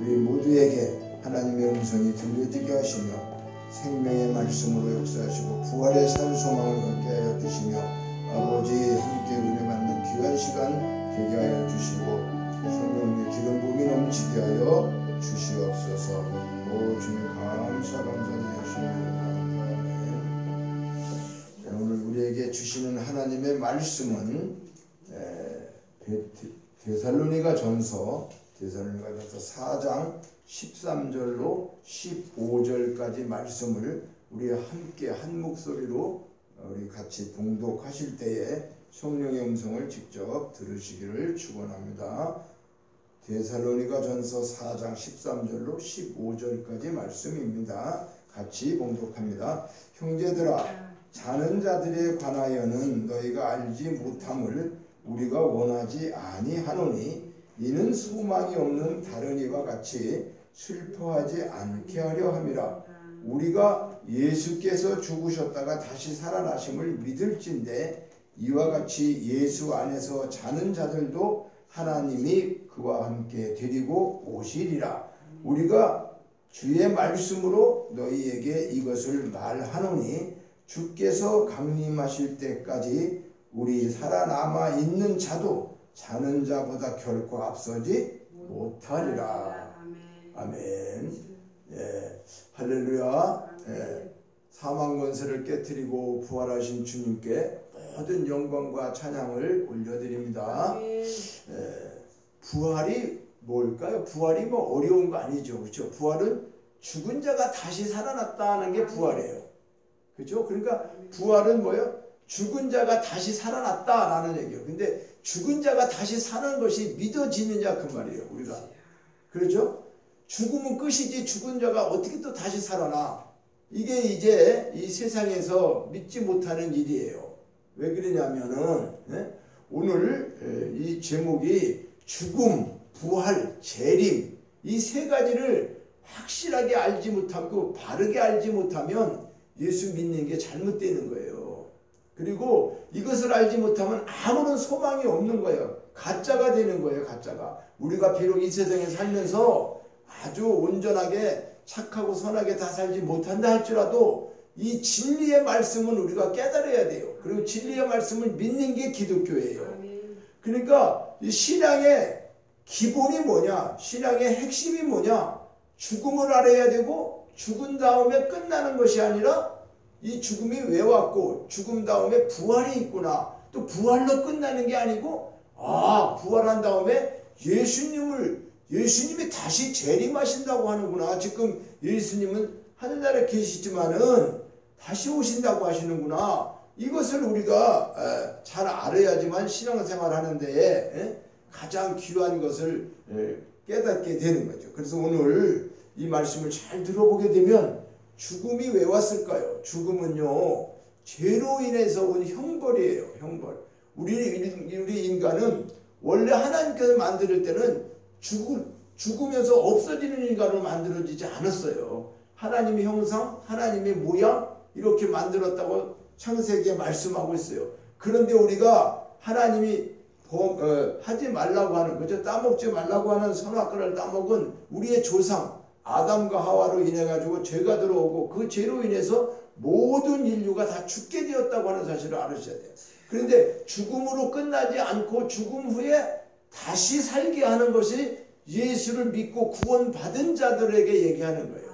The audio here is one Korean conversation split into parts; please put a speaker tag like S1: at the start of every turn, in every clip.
S1: 우리 모두에게 하나님의 음성이 들려지게 하시며 생명의 말씀으로 역사하시고 부활의 산 소망을 갖게 하여 주시며 아버지 함께 은혜 받는 귀한 시간 되게 하여 주시고 성령의 기름 부음이 넘치게 하여 주시옵소서. 오 주님 감사드리십니다. 오늘 우리에게 주시는 하나님의 말씀은 데살로니가 전서 4장 13절로 15절까지 말씀을 우리 함께 한 목소리로 우리 같이 봉독하실 때에 성령의 음성을 직접 들으시기를 축원합니다. 데살로니가 전서 4장 13절로 15절까지 말씀입니다. 같이 봉독합니다. 형제들아, 자는 자들에 관하여는 너희가 알지 못함을 우리가 원하지 아니하노니 이는 소망이 없는 다른 이와 같이 슬퍼하지 않게 하려 함이라. 우리가 예수께서 죽으셨다가 다시 살아나심을 믿을진대 이와 같이 예수 안에서 자는 자들도 하나님이 그와 함께 데리고 오시리라. 우리가 주의 말씀으로 너희에게 이것을 말하노니 주께서 강림하실 때까지 우리 살아남아 있는 자도 자는 자보다 결코 앞서지 못하리라. 아멘. 예, 할렐루야. 예, 사망 권세를 깨뜨리고 부활하신 주님께 모든 영광과 찬양을 올려드립니다. 예, 부활이 뭘까요? 부활이 뭐 어려운 거 아니죠, 그렇죠? 부활은 죽은 자가 다시 살아났다는 게 부활이에요, 그렇죠? 그러니까 부활은 뭐예요? 죽은 자가 다시 살아났다라는 얘기예요. 근데 죽은 자가 다시 사는 것이 믿어지느냐 그 말이에요, 우리가. 그렇죠? 죽으면 끝이지 죽은 자가 어떻게 또 다시 살아나? 이게 이제 이 세상에서 믿지 못하는 일이에요. 왜 그러냐면은 오늘 이 제목이 죽음, 부활, 재림 이 세 가지를 확실하게 알지 못하고 바르게 알지 못하면 예수 믿는 게 잘못되는 거예요. 그리고 이것을 알지 못하면 아무런 소망이 없는 거예요. 가짜가 되는 거예요, 가짜가. 우리가 비록 이 세상에 살면서 아주 온전하게 착하고 선하게 다 살지 못한다 할지라도 이 진리의 말씀은 우리가 깨달아야 돼요. 그리고 진리의 말씀을 믿는 게 기독교예요. 그러니까 이 신앙의 기본이 뭐냐? 신앙의 핵심이 뭐냐? 죽음을 알아야 되고 죽은 다음에 끝나는 것이 아니라 이 죽음이 왜 왔고 죽음 다음에 부활이 있구나. 또 부활로 끝나는 게 아니고 부활한 다음에 예수님이 다시 재림하신다고 하는구나. 지금 예수님은 하늘나라에 계시지만은 다시 오신다고 하시는구나. 이것을 우리가 잘 알아야지만 신앙생활 하는데 가장 귀한 것을 깨닫게 되는 거죠. 그래서 오늘 이 말씀을 잘 들어보게 되면 죽음이 왜 왔을까요? 죽음은요, 죄로 인해서 온 형벌이에요. 형벌. 우리 인간은 원래 하나님께서 만들 때는 죽으면서 없어지는 인간으로 만들어지지 않았어요. 하나님의 형상, 하나님의 모양 이렇게 만들었다고 창세기에 말씀하고 있어요. 그런데 우리가 하나님이 하지 말라고 하는, 그죠? 따먹지 말라고 하는 선악과를 따먹은 우리의 조상 아담과 하와로 인해 가지고 죄가 들어오고 그 죄로 인해서 모든 인류가 다 죽게 되었다고 하는 사실을 알으셔야 돼요. 그런데 죽음으로 끝나지 않고 죽음 후에 다시 살게 하는 것이 예수를 믿고 구원받은 자들에게 얘기하는 거예요.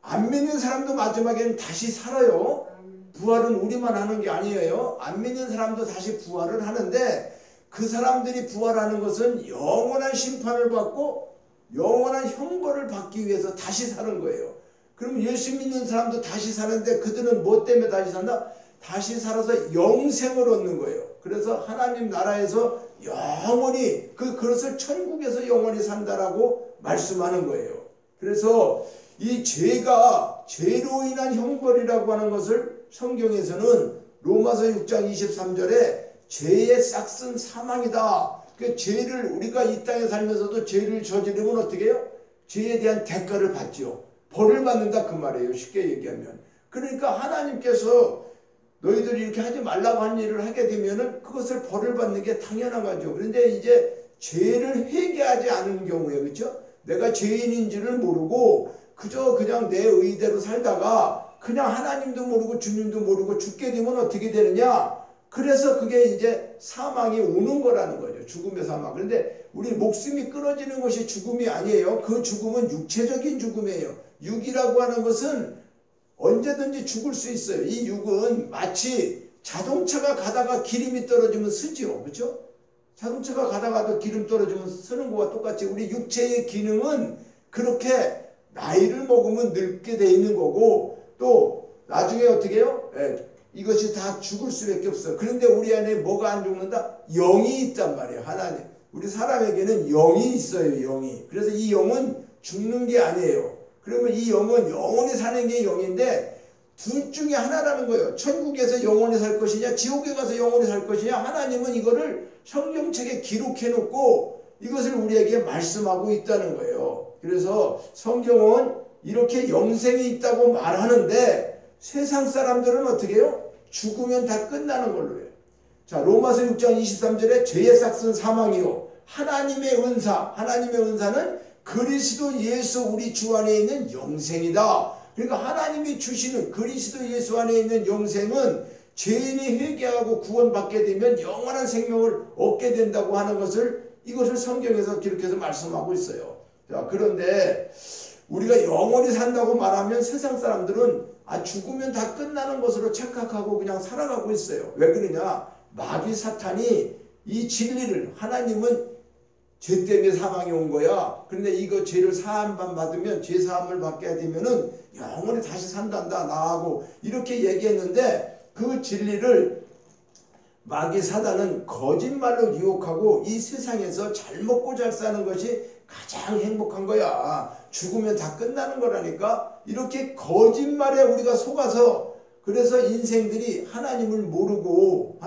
S1: 안 믿는 사람도 마지막에는 다시 살아요. 부활은 우리만 하는 게 아니에요. 안 믿는 사람도 다시 부활을 하는데 그 사람들이 부활하는 것은 영원한 심판을 받고 영원한 형벌을 받기 위해서 다시 사는 거예요. 그럼 예수 믿는 사람도 다시 사는데 그들은 뭐 때문에 다시 산다? 다시 살아서 영생을 얻는 거예요. 그래서 하나님 나라에서 영원히 그것을 천국에서 영원히 산다라고 말씀하는 거예요. 그래서 이 죄가 죄로 인한 형벌이라고 하는 것을 성경에서는 로마서 6장 23절에 죄의 싹은 사망이다. 그 죄를 우리가 이 땅에 살면서도 죄를 저지르면 어떻게 해요? 죄에 대한 대가를 받죠. 벌을 받는다 그 말이에요. 쉽게 얘기하면. 그러니까 하나님께서 너희들이 이렇게 하지 말라고 한 일을 하게 되면은 그것을 벌을 받는 게 당연한 거죠. 그런데 이제 죄를 회개하지 않은 경우에, 그렇죠? 내가 죄인인지를 모르고 그저 그냥 내 의대로 살다가 그냥 하나님도 모르고 주님도 모르고 죽게 되면 어떻게 되느냐? 그래서 그게 이제 사망이 오는 거라는 거죠. 죽음의 사망. 그런데 우리 목숨이 끊어지는 것이 죽음이 아니에요. 그 죽음은 육체적인 죽음이에요. 육이라고 하는 것은 언제든지 죽을 수 있어요. 이 육은 마치 자동차가 가다가 기름이 떨어지면 쓰지요. 그렇죠? 자동차가 가다가도 기름 떨어지면 쓰는 것과 똑같이 우리 육체의 기능은 그렇게 나이를 먹으면 늙게 돼 있는 거고 또 나중에 어떻게 해요? 이것이 다 죽을 수밖에 없어요. 그런데 우리 안에 뭐가 안 죽는다? 영이 있단 말이에요. 하나님. 우리 사람에게는 영이 있어요. 영이. 그래서 이 영은 죽는 게 아니에요. 그러면 이 영은 영원히 사는 게 영인데 둘 중에 하나라는 거예요. 천국에서 영원히 살 것이냐 지옥에 가서 영원히 살 것이냐 하나님은 이거를 성경책에 기록해 놓고 이것을 우리에게 말씀하고 있다는 거예요. 그래서 성경은 이렇게 영생이 있다고 말하는데 세상 사람들은 어떻게 해요? 죽으면 다 끝나는 걸로 해요. 자, 로마서 6장 23절에 죄의 삭은 사망이요 하나님의 은사, 하나님의 은사는 그리스도 예수 우리 주 안에 있는 영생이다. 그러니까 하나님이 주시는 그리스도 예수 안에 있는 영생은 죄인이 회개하고 구원받게 되면 영원한 생명을 얻게 된다고 하는 것을 이것을 성경에서 기록해서 말씀하고 있어요. 자, 그런데 우리가 영원히 산다고 말하면 세상 사람들은 죽으면 다 끝나는 것으로 착각하고 그냥 살아가고 있어요. 왜 그러냐? 마귀 사탄이 이 진리를 하나님은 죄 때문에 사망이 온 거야. 그런데 이거 죄를 사함만 받으면 죄 사함을 받게 되면은 영원히 다시 산단다 나하고 이렇게 얘기했는데 그 진리를 마귀 사단은 거짓말로 유혹하고 이 세상에서 잘 먹고 잘 사는 것이 가장 행복한 거야. 죽으면 다 끝나는 거라니까. 이렇게 거짓말에 우리가 속아서 그래서 인생들이 하나님을 모르고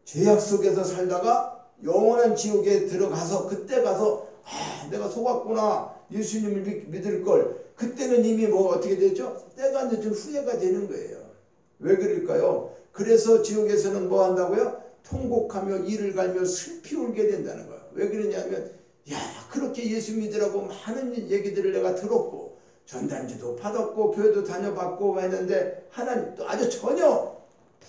S1: 죄악 속에서 살다가 영원한 지옥에 들어가서 그때 가서 내가 속았구나. 예수님을 믿을 걸. 그때는 이미 뭐 어떻게 되죠? 때가 늦은 후회가 되는 거예요. 왜 그럴까요? 그래서 지옥에서는 뭐 한다고요? 통곡하며 이를 갈며 슬피 울게 된다는 거예요. 왜 그러냐면 그렇게 예수 믿으라고 많은 얘기들을 내가 들었고 전단지도 받았고 교회도 다녀봤고 했는데 하나님 또 아주 전혀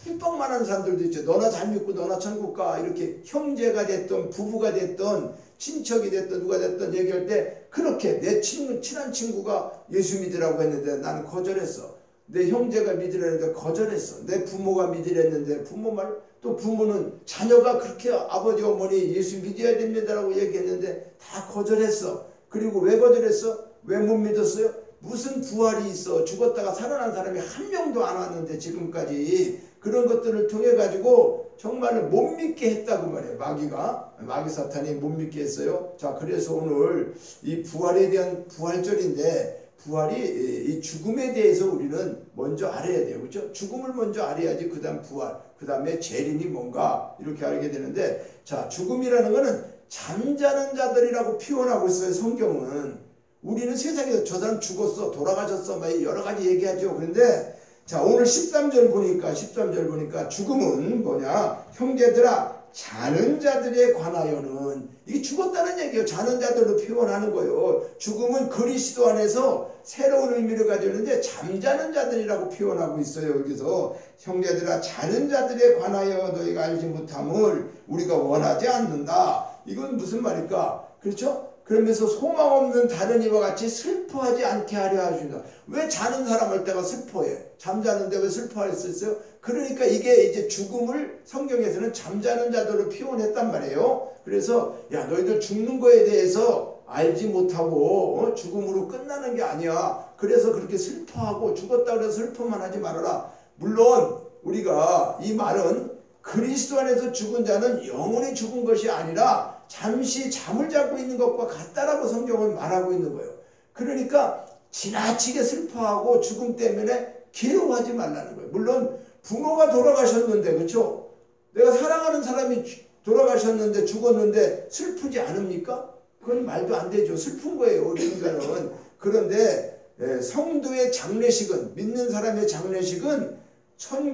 S1: 핍박만한 사람들도 있죠. 너나 잘 믿고 너나 천국 가 이렇게 형제가 됐던 부부가 됐던 친척이 됐던 누가 됐던 얘기할 때 그렇게 내 친한 친구가 예수 믿으라고 했는데 나는 거절했어. 내 형제가 믿으라 했는데 거절했어. 내 부모가 믿으라 했는데 부모 말 또 부모는 자녀가 그렇게 아버지 어머니 예수 믿어야 됩니다라고 얘기했는데 다 거절했어. 그리고 왜 거절했어? 왜 못 믿었어요? 무슨 부활이 있어. 죽었다가 살아난 사람이 한 명도 안 왔는데 지금까지 그런 것들을 통해 가지고 정말 못 믿게 했다고 말해요. 마귀 사탄이 못 믿게 했어요. 자, 그래서 오늘 이 부활에 대한 부활절인데 부활이 이 죽음에 대해서 우리는 먼저 알아야 돼요. 그렇죠? 죽음을 먼저 알아야지 그 다음 부활, 그 다음에 재림이 뭔가 이렇게 알게 되는데 자, 죽음이라는 거는 잠자는 자들이라고 표현하고 있어요. 성경은. 우리는 세상에서 저 사람 죽었어, 돌아가셨어, 막 여러 가지 얘기하죠. 그런데 자, 오늘 13절 보니까 죽음은 뭐냐? 형제들아, 자는 자들에 관하여는 이게 죽었다는 얘기예요. 자는 자들로 표현하는 거예요. 죽음은 그리스도 안에서 새로운 의미를 가지고 있는데 잠자는 자들이라고 표현하고 있어요. 여기서 형제들아, 자는 자들에 관하여 너희가 알지 못함을 우리가 원하지 않는다. 이건 무슨 말일까? 그렇죠? 그러면서 소망 없는 다른 이와 같이 슬퍼하지 않게 하려 하십니다. 왜 자는 사람 할 때가 슬퍼해? 잠자는데 왜 슬퍼할 수 있어요? 그러니까 이게 이제 죽음을 성경에서는 잠자는 자들로 표현했단 말이에요. 그래서 너희들 죽는 거에 대해서 알지 못하고 죽음으로 끝나는 게 아니야. 그래서 그렇게 슬퍼하고 죽었다 그래서 슬퍼만 하지 말아라. 물론 우리가 이 말은 그리스도 안에서 죽은 자는 영원히 죽은 것이 아니라 잠시 잠을 자고 있는 것과 같다라고 성경은 말하고 있는 거예요. 그러니까 지나치게 슬퍼하고 죽음 때문에 괴로워하지 말라는 거예요. 물론 부모가 돌아가셨는데, 그렇죠? 내가 사랑하는 사람이 돌아가셨는데 죽었는데 슬프지 않습니까? 그건 말도 안 되죠. 슬픈 거예요. 그러니까는. 그런데 성도의 장례식은, 믿는 사람의 장례식은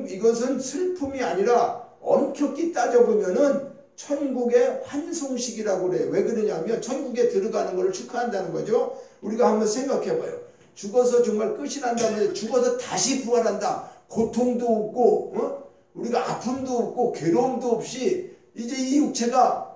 S1: 이것은 슬픔이 아니라 엄격히 따져보면은 천국의 환송식이라고 그래요. 왜 그러냐면 천국에 들어가는 것을 축하한다는 거죠. 우리가 한번 생각해 봐요. 죽어서 정말 끝이 난다면 죽어서 다시 부활한다. 고통도 없고 우리가 아픔도 없고 괴로움도 없이 이제 이 육체가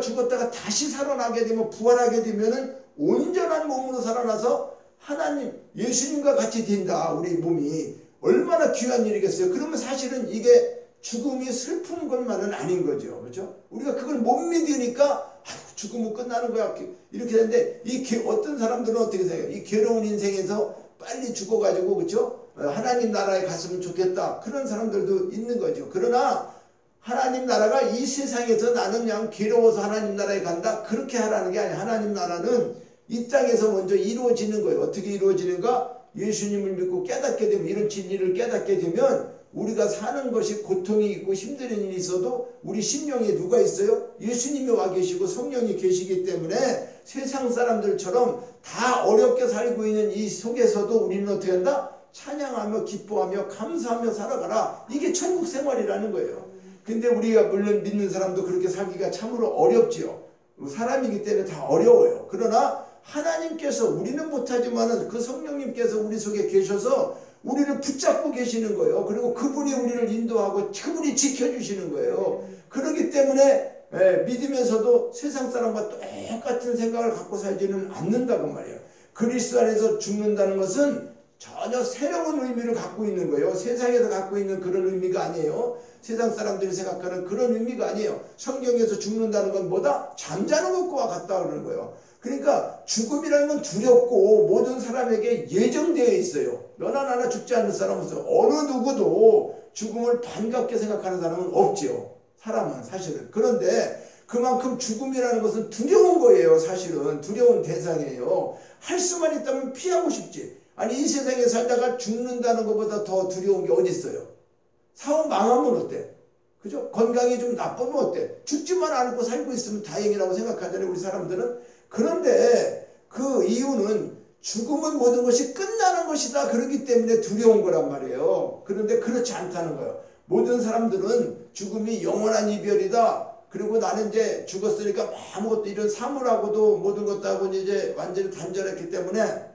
S1: 죽었다가 다시 살아나게 되면 부활하게 되면은 온전한 몸으로 살아나서 하나님 예수님과 같이 된다. 우리 몸이 얼마나 귀한 일이겠어요. 그러면 사실은 이게 죽음이 슬픈 것만은 아닌 거죠. 그렇죠? 우리가 그걸 못 믿으니까 죽으면 끝나는 거야. 이렇게 되는데 어떤 사람들은 어떻게 생각해요? 이 괴로운 인생에서 빨리 죽어가지고 그렇죠? 하나님 나라에 갔으면 좋겠다. 그런 사람들도 있는 거죠. 그러나 하나님 나라가 이 세상에서 나는 그냥 괴로워서 하나님 나라에 간다. 그렇게 하라는 게 아니에요. 하나님 나라는 이 땅에서 먼저 이루어지는 거예요. 어떻게 이루어지는가? 예수님을 믿고 깨닫게 되면 이런 진리를 깨닫게 되면 우리가 사는 것이 고통이 있고 힘든 일이 있어도 우리 심령에 누가 있어요? 예수님이 와 계시고 성령이 계시기 때문에 세상 사람들처럼 다 어렵게 살고 있는 이 속에서도 우리는 어떻게 한다? 찬양하며 기뻐하며 감사하며 살아가라. 이게 천국 생활이라는 거예요. 근데 우리가 물론 믿는 사람도 그렇게 살기가 참으로 어렵지요. 사람이기 때문에 다 어려워요. 그러나 하나님께서 우리는 못하지만 그 성령님께서 우리 속에 계셔서 우리를 붙잡고 계시는 거예요. 그리고 그분이 우리를 인도하고 그분이 지켜주시는 거예요. 그렇기 때문에 믿으면서도 세상 사람과 똑같은 생각을 갖고 살지는 않는다고 말이에요. 그리스도 안에서 죽는다는 것은 전혀 새로운 의미를 갖고 있는 거예요. 세상에서 갖고 있는 그런 의미가 아니에요. 세상 사람들이 생각하는 그런 의미가 아니에요. 성경에서 죽는다는 건 뭐다? 잠자는 것과 같다 그러는 거예요. 그러니까 죽음이라는 건 두렵고 모든 사람에게 예정되어 있어요. 너나 나나 죽지 않는 사람은 없어요. 어느 누구도 죽음을 반갑게 생각하는 사람은 없지요. 사람은 사실은. 그런데 그만큼 죽음이라는 것은 두려운 거예요. 사실은 두려운 대상이에요. 할 수만 있다면 피하고 싶지. 아니 이 세상에 살다가 죽는다는 것보다 더 두려운 게 어디 있어요? 사업 망하면 어때? 그죠? 건강이 좀 나쁘면 어때? 죽지만 않고 살고 있으면 다행이라고 생각하잖아요. 우리 사람들은. 그런데 그 이유는 죽음은 모든 것이 끝나는 것이다. 그렇기 때문에 두려운 거란 말이에요. 그런데 그렇지 않다는 거예요. 모든 사람들은 죽음이 영원한 이별이다. 그리고 나는 이제 죽었으니까 아무것도 이런 사물하고도 모든 것하고 이제 완전히 단절했기 때문에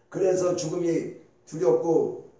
S1: 그래서 죽음이 두렵고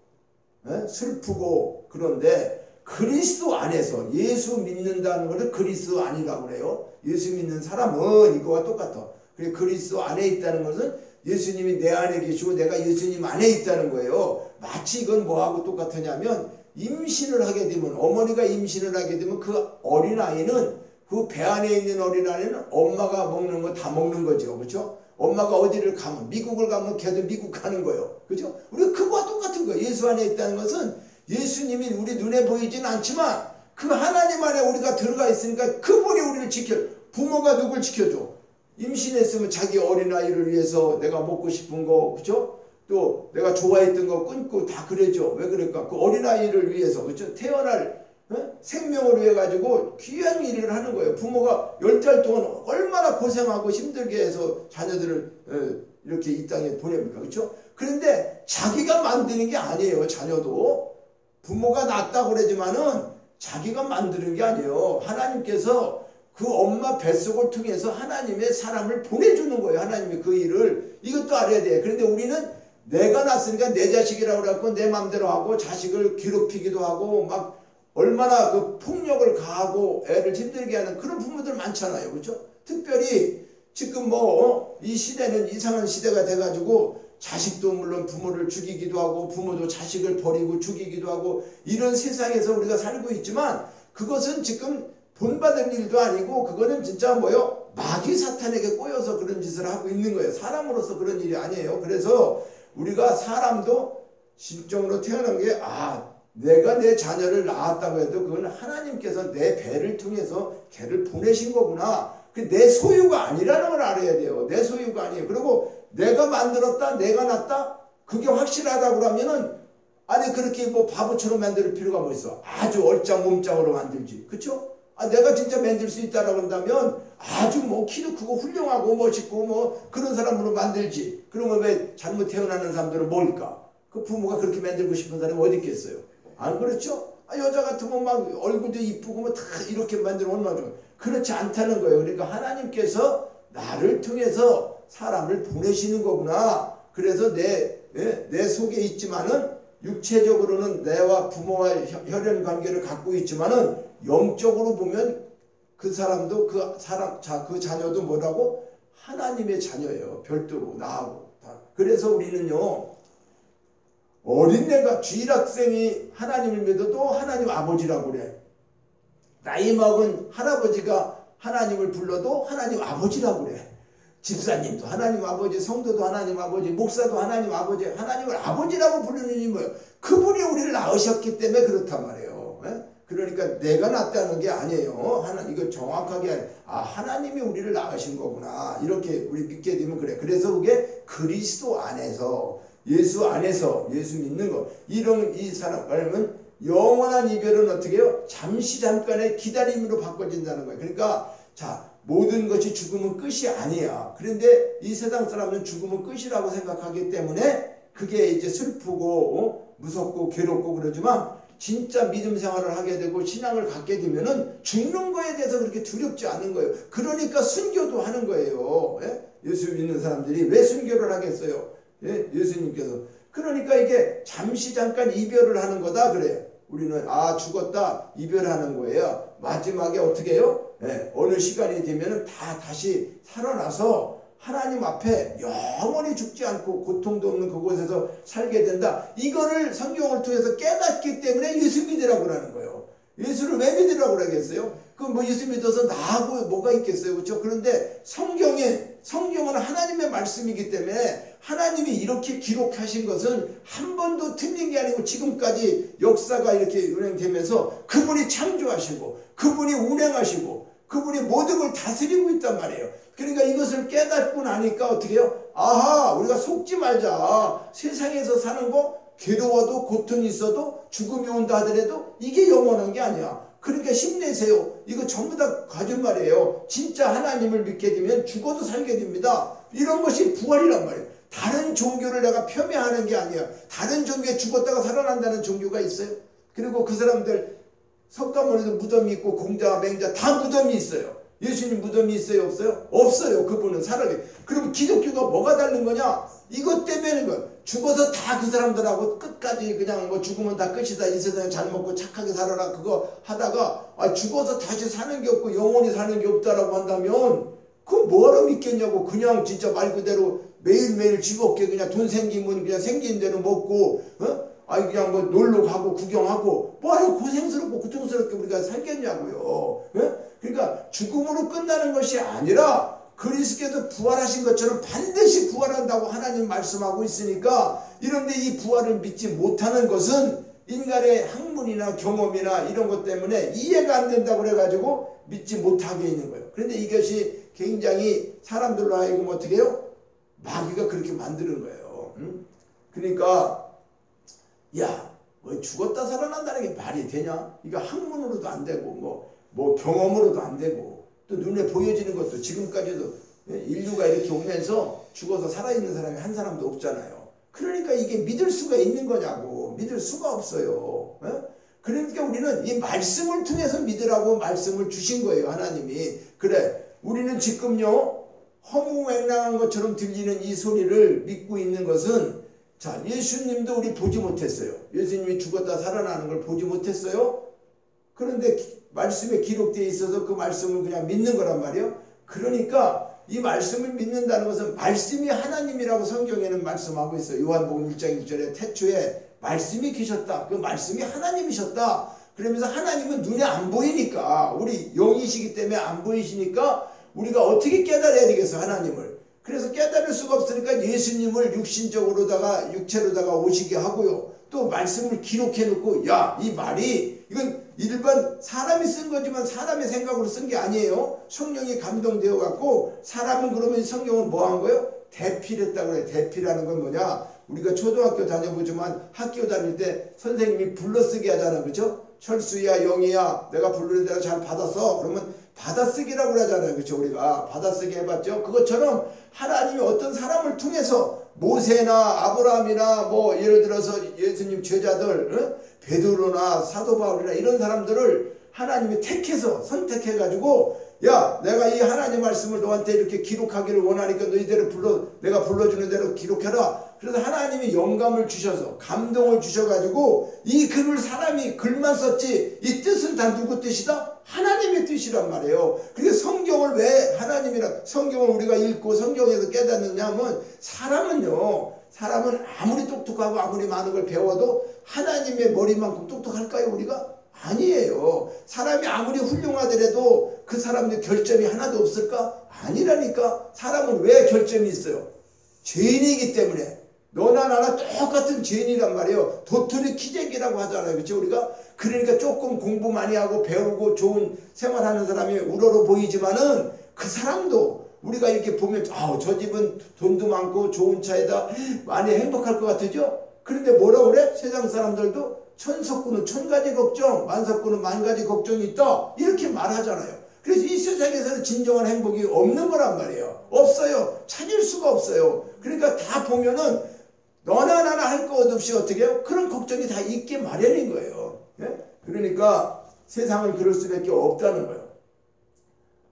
S1: 슬프고 그런데 그리스도 안에서 예수 믿는다는 것은 그리스도 안이라고 그래요. 예수 믿는 사람은 이거와 똑같아. 그리고 그리스도 안에 있다는 것은 예수님이 내 안에 계시고 내가 예수님 안에 있다는 거예요. 마치 이건 뭐하고 똑같으냐면 임신을 하게 되면 어머니가 임신을 하게 되면 그 어린아이는 그 배 안에 있는 어린아이는 엄마가 먹는 거 다 먹는 거죠. 그렇죠? 엄마가 어디를 가면 미국을 가면 걔도 미국 가는 거예요. 그죠? 우리가 그거와 똑같은 거예요. 예수 안에 있다는 것은 예수님이 우리 눈에 보이진 않지만 그 하나님 안에 우리가 들어가 있으니까 그분이 우리를 지켜. 부모가 누굴 지켜줘? 임신했으면 자기 어린아이를 위해서 내가 먹고 싶은 거 그죠? 또 내가 좋아했던 거 끊고 다 그러죠. 왜 그럴까? 그 어린아이를 위해서 그죠? 태어날 생명을 위해 가지고 귀한 일을 하는 거예요. 부모가 10달 동안 얼마나 고생하고 힘들게 해서 자녀들을 이렇게 이 땅에 보냅니까? 그렇죠? 그런데 자기가 만드는 게 아니에요. 자녀도 부모가 낳았다고 그러지만은 자기가 만드는 게 아니에요. 하나님께서 그 엄마 뱃속을 통해서 하나님의 사람을 보내주는 거예요. 하나님이 그 일을. 이것도 알아야 돼. 그런데 우리는 내가 낳았으니까 내 자식이라고 그래갖고 내 맘대로 하고 자식을 괴롭히기도 하고 막 얼마나 그 폭력을 가하고 애를 힘들게 하는 그런 부모들 많잖아요. 그렇죠? 특별히 지금 이 시대는 이상한 시대가 돼가지고 자식도 물론 부모를 죽이기도 하고 부모도 자식을 버리고 죽이기도 하고 이런 세상에서 우리가 살고 있지만 그것은 지금 본받을 일도 아니고 그거는 진짜 마귀 사탄에게 꼬여서 그런 짓을 하고 있는 거예요. 사람으로서 그런 일이 아니에요. 그래서 우리가 사람도 진정으로 태어난 게 내가 내 자녀를 낳았다고 해도 그건 하나님께서 내 배를 통해서 걔를 보내신 거구나. 그 내 소유가 아니라는 걸 알아야 돼요. 내 소유가 아니에요. 그리고 내가 만들었다, 내가 낳았다, 그게 확실하다고 그러면은 아니 그렇게 바보처럼 만들 필요가 뭐 있어? 아주 얼짱 몸짱으로 만들지, 그렇죠? 내가 진짜 만들 수 있다라고 한다면 아주 키도 크고 훌륭하고 멋있고 그런 사람으로 만들지. 그러면 왜 잘못 태어나는 사람들은 뭘까? 그 부모가 그렇게 만들고 싶은 사람이 어디 있겠어요? 안 그렇죠? 여자 같으면 막 얼굴도 이쁘고 뭐 다 이렇게 만들어 놓는 그렇지 않다는 거예요. 그러니까 하나님께서 나를 통해서 사람을 보내시는 거구나. 그래서 내 속에 있지만은 육체적으로는 내와 부모와 혈연 관계를 갖고 있지만은 영적으로 보면 그 사람도 그 자녀도 뭐라고? 하나님의 자녀예요. 별도로 나하고. 그래서 우리는요. 어린애가 주일학생이 하나님을 믿어도 하나님 아버지라고 그래. 나이 먹은 할아버지가 하나님을 불러도 하나님 아버지라고 그래. 집사님도 하나님 아버지, 성도도 하나님 아버지, 목사도 하나님 아버지, 하나님을 아버지라고 부르는 이유는 뭐예요? 그분이 우리를 낳으셨기 때문에 그렇단 말이에요. 그러니까 내가 낳았다는 게 아니에요. 이거 정확하게 하나님이 우리를 낳으신 거구나. 이렇게 우리 믿게 되면 그래. 그래서 그게 그리스도 안에서 예수 안에서 예수 믿는 거. 이 사람 말하면 영원한 이별은 어떻게 해요? 잠깐의 기다림으로 바꿔진다는 거예요. 그러니까 모든 것이 죽음은 끝이 아니야. 그런데 이 세상 사람은 죽음은 끝이라고 생각하기 때문에 그게 이제 슬프고 무섭고 괴롭고 그러지만 진짜 믿음 생활을 하게 되고 신앙을 갖게 되면은 죽는 거에 대해서 그렇게 두렵지 않은 거예요. 그러니까 순교도 하는 거예요. 예수 믿는 사람들이 왜 순교를 하겠어요? 예수님께서. 그러니까 이게 잠깐 이별을 하는 거다 그래요. 우리는 죽었다 이별하는 거예요. 마지막에 어떻게 해요? 어느 시간이 되면은 다시 살아나서 하나님 앞에 영원히 죽지 않고 고통도 없는 그곳에서 살게 된다. 이거를 성경을 통해서 깨닫기 때문에 예수 믿으라고 하는 거예요. 예수를 왜 믿으라고 그러겠어요? 예수 믿어서 나하고 뭐가 있겠어요? 그렇죠? 그런데 성경은 하나님의 말씀이기 때문에 하나님이 이렇게 기록하신 것은 한 번도 틀린 게 아니고 지금까지 역사가 이렇게 운행되면서 그분이 창조하시고 그분이 운행하시고 그분이 모든 걸 다스리고 있단 말이에요. 그러니까 이것을 깨닫고 나니까 어떻게 해요? 우리가 속지 말자. 세상에서 사는 거 괴로워도 고통이 있어도 죽음이 온다 하더라도 이게 영원한 게 아니야. 그러니까 힘내세요. 이거 전부 다 거짓말이에요. 진짜 하나님을 믿게 되면 죽어도 살게 됩니다. 이런 것이 부활이란 말이에요. 다른 종교를 내가 폄훼하는 게 아니야. 다른 종교에 죽었다가 살아난다는 종교가 있어요. 그리고 그 사람들 석가모니도 무덤이 있고 공자와 맹자 다 무덤이 있어요. 예수님 무덤이 있어요? 없어요? 없어요. 그분은 살아계. 그럼 기독교가 뭐가 다른 거냐? 이것 때문에 죽어서 다 그 사람들하고 끝까지 그냥 죽으면 다 끝이다. 이 세상에 잘 먹고 착하게 살아라. 그거 하다가 죽어서 다시 사는 게 없고 영원히 사는 게 없다라고 한다면 그건 뭐하러 믿겠냐고. 그냥 진짜 말 그대로 매일매일 즐겁게 그냥 돈 생기면 그냥 생긴 대로 먹고 그냥 놀러 가고 구경하고 뭐하러 고생스럽고 고통스럽게 우리가 살겠냐고요. 그러니까 죽음으로 끝나는 것이 아니라 그리스도께서 부활하신 것처럼 반드시 부활한다고 하나님 말씀하고 있으니까 이런데 이 부활을 믿지 못하는 것은 인간의 학문이나 경험이나 이런 것 때문에 이해가 안 된다고 그래가지고 믿지 못하게 있는 거예요. 그런데 이것이 굉장히 사람들로 하여금 어떻게 해요? 마귀가 그렇게 만드는 거예요. 그러니까 죽었다 살아난다는 게 말이 되냐? 이거 학문으로도 안 되고 뭐 경험으로도 안 되고 또 눈에 보여지는 것도 지금까지도 인류가 이렇게 오면서 죽어서 살아있는 사람이 한 사람도 없잖아요. 그러니까 이게 믿을 수가 있는 거냐고. 믿을 수가 없어요. 그러니까 우리는 이 말씀을 통해서 믿으라고 말씀을 주신 거예요. 하나님이. 그래 우리는 지금요 허무맹랑한 것처럼 들리는 이 소리를 믿고 있는 것은 예수님도 우리 보지 못했어요. 예수님이 죽었다 살아나는 걸 보지 못했어요. 그런데 말씀에 기록되어 있어서 그 말씀을 그냥 믿는 거란 말이에요. 그러니까 이 말씀을 믿는다는 것은 말씀이 하나님이라고 성경에는 말씀하고 있어요. 요한복음 1장 1절에 태초에 말씀이 계셨다. 그 말씀이 하나님이셨다. 그러면서 하나님은 눈에 안 보이니까 우리 영이시기 때문에 안 보이시니까 우리가 어떻게 깨달아야 되겠어 하나님을. 그래서 깨달을 수가 없으니까 예수님을 육체로다가 오시게 하고요. 또 말씀을 기록해 놓고 이 말이 이건 일반 사람이 쓴 거지만 사람의 생각으로 쓴 게 아니에요. 성령이 감동되어 갖고 사람은 그러면 성경은 뭐 한 거예요? 대필했다고 그래요. 대필하는 건 뭐냐? 우리가 초등학교 다녀보지만 학교 다닐 때 선생님이 불러쓰기 하잖아. 그렇죠? 철수야 영희야 내가 부르는 대로 잘 받았어. 그러면 받아쓰기라고 그러잖아요. 그렇죠? 우리가 받아쓰기 해봤죠. 그것처럼 하나님이 어떤 사람을 통해서 모세나 아브라함이나 뭐 예를 들어서 예수님 제자들 베드로나 사도 바울이나 이런 사람들을 하나님이 택해서 선택해가지고 야 내가 이 하나님 말씀을 너한테 이렇게 기록하기를 원하니까 너희대로 내가 불러주는 대로 기록해라. 그래서 하나님이 영감을 주셔서 감동을 주셔가지고 이 글을 사람이 글만 썼지 이 뜻은 다 누구 뜻이다? 하나님의 뜻이란 말이에요. 그게 성경을 왜 성경을 우리가 읽고 성경에서 깨닫느냐 하면 사람은 아무리 똑똑하고 아무리 많은 걸 배워도 하나님의 머리만큼 똑똑할까요 우리가? 아니에요. 사람이 아무리 훌륭하더라도 그 사람들 결점이 하나도 없을까? 아니라니까. 사람은 왜 결점이 있어요? 죄인이기 때문에. 너나 나나 똑같은 죄인이란 말이에요. 도토리 키재기라고 하잖아요. 그렇죠? 우리가 그러니까 조금 공부 많이 하고 배우고 좋은 생활하는 사람이 우러러 보이지만은 그 사람도 우리가 이렇게 보면 저 집은 돈도 많고 좋은 차에다 많이 행복할 것 같으죠? 그런데 뭐라고 그래? 세상 사람들도 천석구는 천가지 걱정, 만석구는 만가지 걱정이 있다. 이렇게 말하잖아요. 그래서 이 세상에서는 진정한 행복이 없는 거란 말이에요. 없어요. 찾을 수가 없어요. 그러니까 다 보면은 너나 나나 할 것 없이 어떻게 해요? 그런 걱정이 다 있게 마련인 거예요. 네? 그러니까 세상은 그럴 수밖에 없다는 거예요.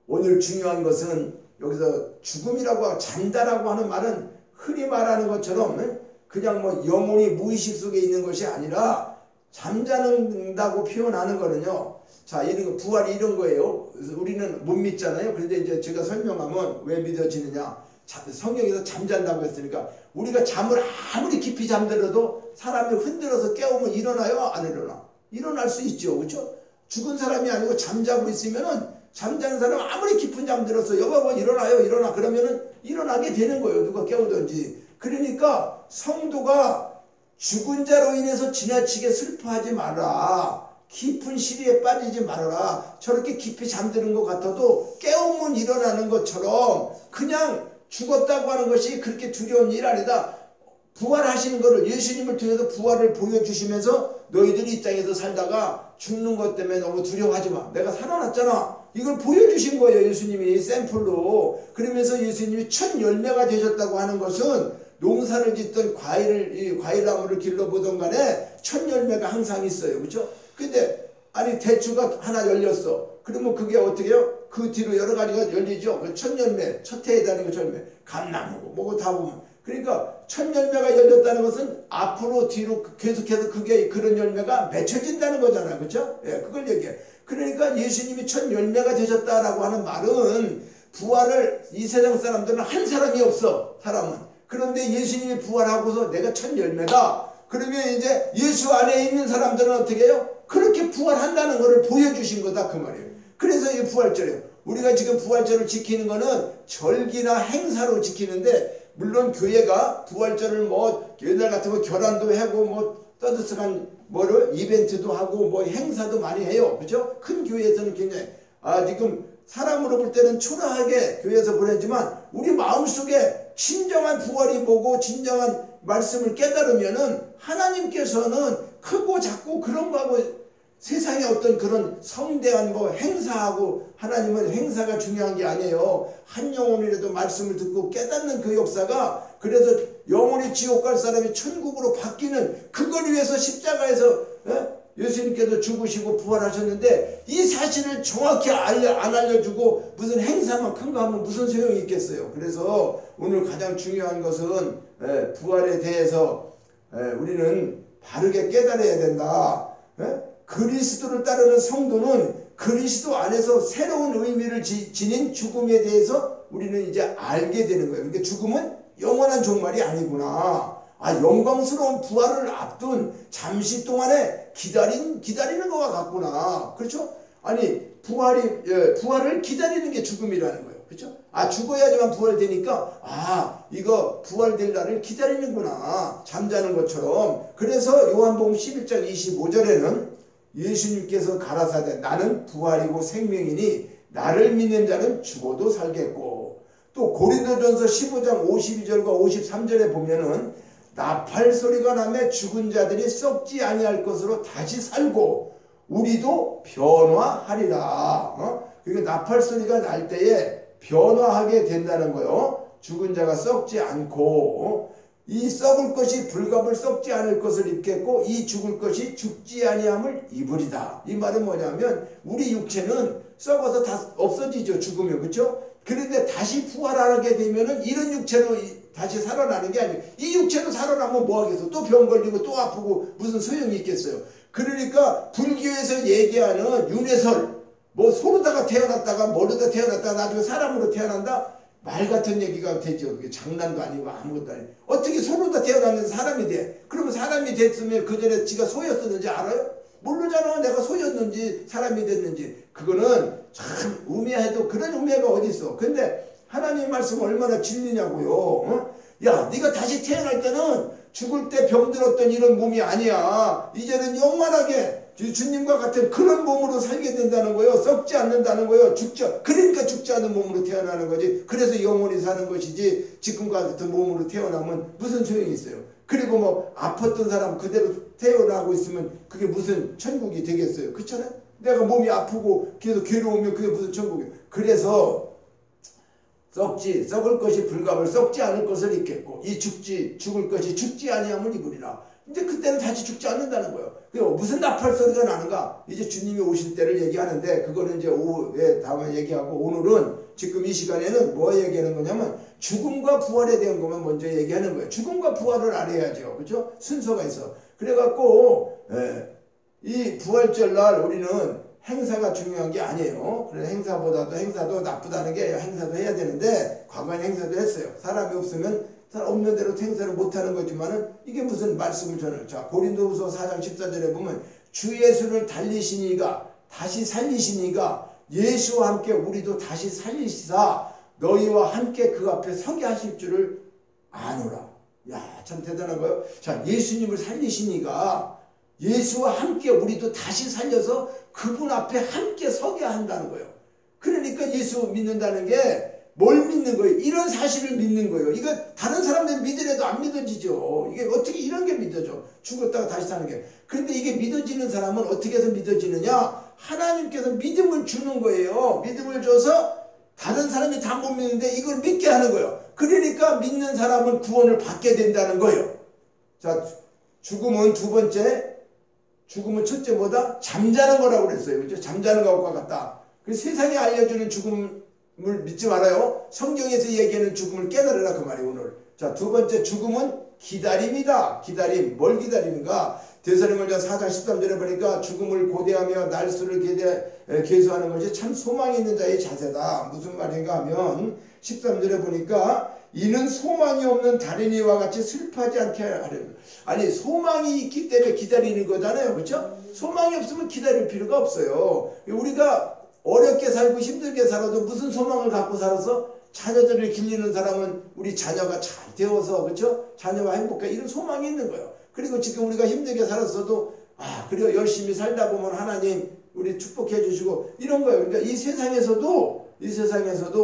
S1: 오늘 중요한 것은 여기서 죽음이라고 하고 잔다라고 하는 말은 흔히 말하는 것처럼 그냥 뭐 영혼이 무의식 속에 있는 것이 아니라 잠자는다고 표현하는 거는요. 자, 이런 거, 부활이 이런 거예요. 우리는 못 믿잖아요. 그런데 이제 제가 설명하면 왜 믿어지느냐. 성경에서 잠잔다고 했으니까 우리가 잠을 아무리 깊이 잠들어도 사람이 흔들어서 깨우면 일어나요? 안 일어나? 일어날 수 있죠. 그렇죠? 죽은 사람이 아니고 잠자고 있으면은 잠자는 사람 아무리 깊은 잠 들어서 여보 일어나요? 일어나. 그러면은 일어나게 되는 거예요. 누가 깨우든지. 그러니까 성도가 죽은 자로 인해서 지나치게 슬퍼하지 말라. 깊은 시리에 빠지지 말아라. 저렇게 깊이 잠드는 것 같아도 깨우면 일어나는 것처럼 그냥 죽었다고 하는 것이 그렇게 두려운 일 아니다. 부활하시는 것을 예수님을 통해서 부활을 보여주시면서 너희들이 이 땅에서 살다가 죽는 것 때문에 너무 두려워하지 마. 내가 살아났잖아. 이걸 보여주신 거예요. 예수님이 샘플로. 그러면서 예수님이 첫 열매가 되셨다고 하는 것은 농사를 짓던 과일나무를 길러보던 간에 첫 열매가 항상 있어요. 그렇죠? 근데 아니 대추가 하나 열렸어. 그러면 그게 어떻게 해요? 그 뒤로 여러 가지가 열리죠. 그 첫 열매, 첫 해에 다는 그 열매, 감나무고 뭐고 다 보면. 그러니까 첫 열매가 열렸다는 것은 앞으로 뒤로 계속해서 그게 그런 열매가 맺혀진다는 거잖아요. 그렇죠? 예, 그걸 얘기해. 그러니까 예수님이 첫 열매가 되셨다라고 하는 말은 부활을 이 세상 사람들은 한 사람이 없어. 사람은. 그런데 예수님이 부활하고서 내가 첫 열매다. 그러면 이제 예수 안에 있는 사람들은 어떻게 해요? 그렇게 부활한다는 것을 보여주신 거다 그 말이에요. 그래서 이 부활절이에요. 우리가 지금 부활절을 지키는 거는 절기나 행사로 지키는데 물론 교회가 부활절을 뭐 옛날 같은 거 결혼도 하고 뭐 떠들썩한 뭐를 이벤트도 하고 뭐 행사도 많이 해요. 그죠? 큰 교회에서는 굉장히 지금 사람으로 볼 때는 초라하게 교회에서 보내지만 우리 마음속에 진정한 부활이 뭐고 진정한 말씀을 깨달으면은 하나님께서는 크고 작고 그런 거하고 세상에 어떤 그런 성대한 뭐 행사하고 하나님은 행사가 중요한 게 아니에요. 한 영혼이라도 말씀을 듣고 깨닫는 그 역사가 그래서 영혼이 지옥 갈 사람이 천국으로 바뀌는 그걸 위해서 십자가에서 예수님께서 죽으시고 부활하셨는데 이 사실을 정확히 안 알려주고 무슨 행사만 큰 거 하면 무슨 소용이 있겠어요. 그래서 오늘 가장 중요한 것은 부활에 대해서 우리는 바르게 깨달아야 된다. 그리스도를 따르는 성도는 그리스도 안에서 새로운 의미를 지닌 죽음에 대해서 우리는 이제 알게 되는 거예요. 그러니까 죽음은 영원한 종말이 아니구나. 영광스러운 부활을 앞둔 잠시 동안에 기다리는 것과 같구나. 그렇죠? 아니, 부활을 기다리는 게 죽음이라는 거예요. 그렇죠? 죽어야지만 부활되니까, 이거 부활될 날을 기다리는구나. 잠자는 것처럼. 그래서 요한복음 11장 25절에는 예수님께서 가라사대 나는 부활이고 생명이니 나를 믿는 자는 죽어도 살겠고 또 고린도전서 15장 52절과 53절에 보면은 나팔 소리가 나며 죽은 자들이 썩지 아니할 것으로 다시 살고 우리도 변화하리라. 그러니까 나팔 소리가 날 때에 변화하게 된다는 거요. 죽은 자가 썩지 않고 이 썩을 것이 불갑을 썩지 않을 것을 입겠고 이 죽을 것이 죽지 아니함을 입으리다. 이 말은 뭐냐면 우리 육체는 썩어서 다 없어지죠. 죽으면. 그렇죠? 그런데 다시 부활하게 되면은 이런 육체로 다시 살아나는 게 아니에요. 이 육체로 살아나면 뭐 하겠어? 또 병 걸리고 또 아프고 무슨 소용이 있겠어요. 그러니까 불교에서 얘기하는 윤회설, 뭐 소로다가 태어났다가 머리다 태어났다가 나중에 사람으로 태어난다? 말 같은 얘기가 되죠. 그게 장난도 아니고 아무것도 아니고. 어떻게 소로다 태어나면서 사람이 돼? 그러면 사람이 됐으면 그 전에 지가 소였었는지 알아요? 모르잖아. 내가 소였는지 사람이 됐는지. 그거는 참 우매해도 그런 우매가 어디 있어. 근데 하나님 말씀 얼마나 진리냐고요. 어? 야, 네가 다시 태어날 때는 죽을 때 병들었던 이런 몸이 아니야. 이제는 영원하게 주님과 같은 그런 몸으로 살게 된다는 거예요. 썩지 않는다는 거예요. 그러니까 죽지 않는 몸으로 태어나는 거지. 그래서 영원히 사는 것이지 지금과 같은 몸으로 태어나면 무슨 소용이 있어요. 그리고 뭐 아팠던 사람 그대로 태어나고 있으면 그게 무슨 천국이 되겠어요. 그렇잖아요. 내가 몸이 아프고 계속 괴로우면 그게 무슨 천국이에요. 그래서 썩을 것이 불갑을 썩지 않을 것을 입겠고 이 죽을 것이 죽지 아니함을 입으리라. 이제 그때는 다시 죽지 않는다는 거예요. 무슨 나팔 소리가 나는가? 이제 주님이 오실 때를 얘기하는데 그거는 이제 오후에 다음에 얘기하고 오늘은 지금 이 시간에는 뭐 얘기하는 거냐면 죽음과 부활에 대한 것만 먼저 얘기하는 거예요. 죽음과 부활을 알아야죠. 그렇죠? 순서가 있어. 그래갖고 이 부활절날 우리는 행사가 중요한 게 아니에요. 그래서 행사도 나쁘다는 게 행사도 해야 되는데 과거엔 행사도 했어요. 사람이 없으면 없는 대로 행사를 못하는 거지만은 이게 무슨 말씀을 전해요. 자, 고린도후서 4장 14절에 보면 주 예수를 달리시니가 다시 살리시니가 예수와 함께 우리도 다시 살리시사 너희와 함께 그 앞에 서게 하실 줄을 아노라. 야, 참 대단한 거예요. 자, 예수님을 살리시니가 예수와 함께 우리도 다시 살려서 그분 앞에 함께 서게 한다는 거예요. 그러니까 예수 믿는다는 게 뭘 믿는 거예요? 이런 사실을 믿는 거예요. 이거 다른 사람들 믿으려도 안 믿어지죠. 이게 어떻게 이런 게 믿어져? 죽었다가 다시 사는 게. 그런데 이게 믿어지는 사람은 어떻게 해서 믿어지느냐? 하나님께서 믿음을 주는 거예요. 믿음을 줘서 다른 사람이 다 못 믿는데 이걸 믿게 하는 거예요. 그러니까 믿는 사람은 구원을 받게 된다는 거예요. 자, 죽음은 두 번째, 죽음은 첫째 뭐다? 잠자는 거라고 그랬어요. 그렇죠? 잠자는 것과 같다. 그래서 세상이 알려주는 죽음을 믿지 말아요. 성경에서 얘기하는 죽음을 깨달으라 그 말이에요. 오늘. 자, 두 번째 죽음은 기다림이다. 기다림. 뭘 기다리는가? 데살로니가서 4장 13절에 보니까 죽음을 고대하며 날수를 계수하는 것이 참 소망이 있는 자의 자세다. 무슨 말인가 하면 13절에 보니까 이는 소망이 없는 다린이와 같이 슬퍼하지 않게 하려는. 아니, 소망이 있기 때문에 기다리는 거잖아요. 그렇죠? 소망이 없으면 기다릴 필요가 없어요. 우리가 어렵게 살고 힘들게 살아도 무슨 소망을 갖고 살아서 자녀들을 길리는 사람은 우리 자녀가 잘 되어서, 그렇죠? 자녀가 행복해. 이런 소망이 있는 거예요. 그리고 지금 우리가 힘들게 살았어도 그래요. 열심히 살다 보면 하나님 우리 축복해 주시고 이런 거예요. 그러니까 이 세상에서도